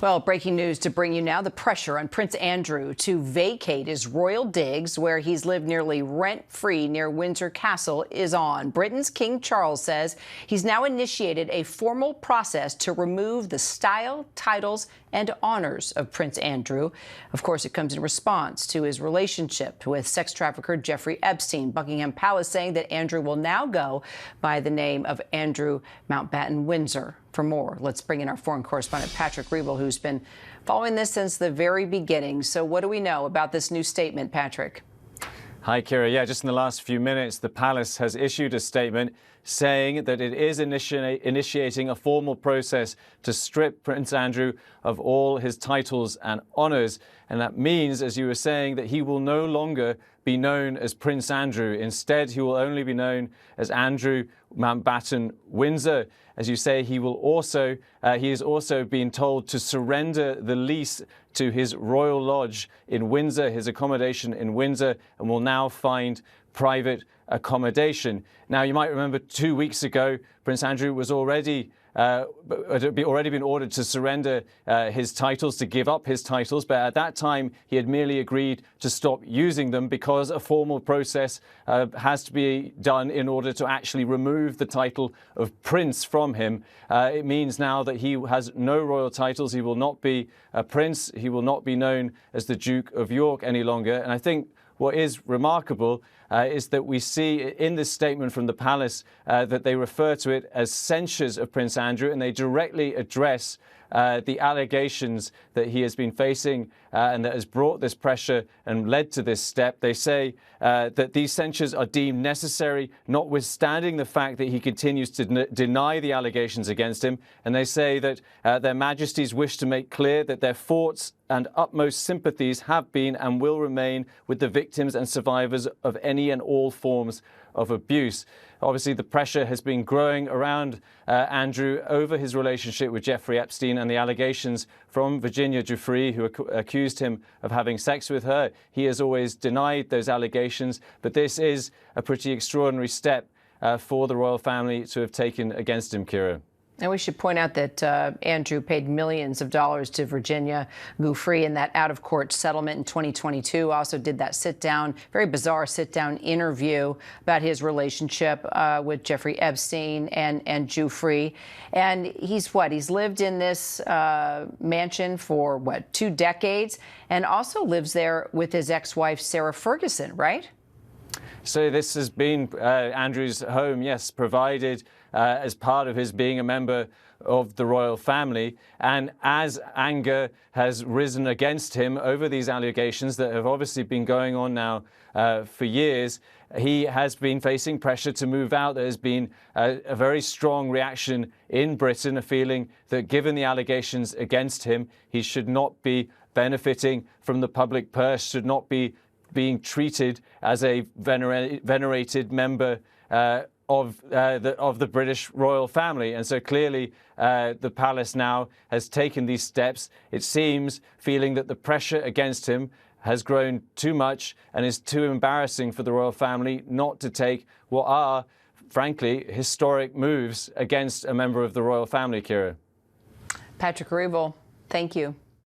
Well, breaking news to bring you now. The pressure on Prince Andrew to vacate his royal digs, where he's lived nearly rent-free near Windsor Castle, is on. Britain's King Charles says he's now initiated a formal process to remove the style, titles, and honors of Prince Andrew. Of course, it comes in response to his relationship with sex trafficker Jeffrey Epstein. Buckingham Palace saying that Andrew will now go by the name of Andrew Mountbatten Windsor. For more, let's bring in our foreign correspondent, Patrick Reevell, who's been following this since the very beginning. So what do we know about this new statement, Patrick? Hi, Kira. Yeah, just in the last few minutes, the palace has issued a statement saying that it is initiating a formal process to strip Prince Andrew of all his titles and honours. And that means, as you were saying, that he will no longer be known as Prince Andrew. Instead, he will only be known as Andrew Mountbatten Windsor. As you say, he is also being told to surrender the lease to his royal lodge in Windsor, his accommodation in Windsor, and will now find private accommodation. Now, you might remember 2 weeks ago, Prince Andrew was already been ordered to surrender his titles, to give up his titles, but at that time he had merely agreed to stop using them because a formal process has to be done in order to actually remove the title of prince from him. It means now that he has no royal titles. He will not be a prince. He will not be known as the Duke of York any longer. And I think what is remarkable is that we see in this statement from the palace that they refer to it as censures of Prince Andrew, and they directly address the allegations that he has been facing and that has brought this pressure and led to this step. They say that these censures are deemed necessary, notwithstanding the fact that he continues to deny the allegations against him. And they say that their majesties wish to make clear that their thoughts and utmost sympathies have been and will remain with the victims and survivors of any and all forms of abuse. Obviously, the pressure has been growing around Andrew over his relationship with Jeffrey Epstein and the allegations from Virginia Giuffre, who accused him of having sex with her. He has always denied those allegations, but this is a pretty extraordinary step for the royal family to have taken against him, Kira. And we should point out that Andrew paid millions of dollars to Virginia Giuffre in that out-of-court settlement in 2022. Also did that sit-down, very bizarre sit-down interview about his relationship with Jeffrey Epstein and Giuffre. And he's lived in this mansion for, 2 decades, and also lives there with his ex-wife, Sarah Ferguson, right? So this has been Andrew's home, yes, provided as part of his being a member of the royal family. And as anger has risen against him over these allegations that have obviously been going on now for years, he has been facing pressure to move out. There has been a very strong reaction in Britain, a feeling that given the allegations against him, he should not be benefiting from the public purse, should not be being treated as a venerated member of the British royal family. And so clearly the palace now has taken these steps, it seems, feeling that the pressure against him has grown too much and is too embarrassing for the royal family not to take what are, frankly, historic moves against a member of the royal family, Kira. Patrick Reevell, thank you.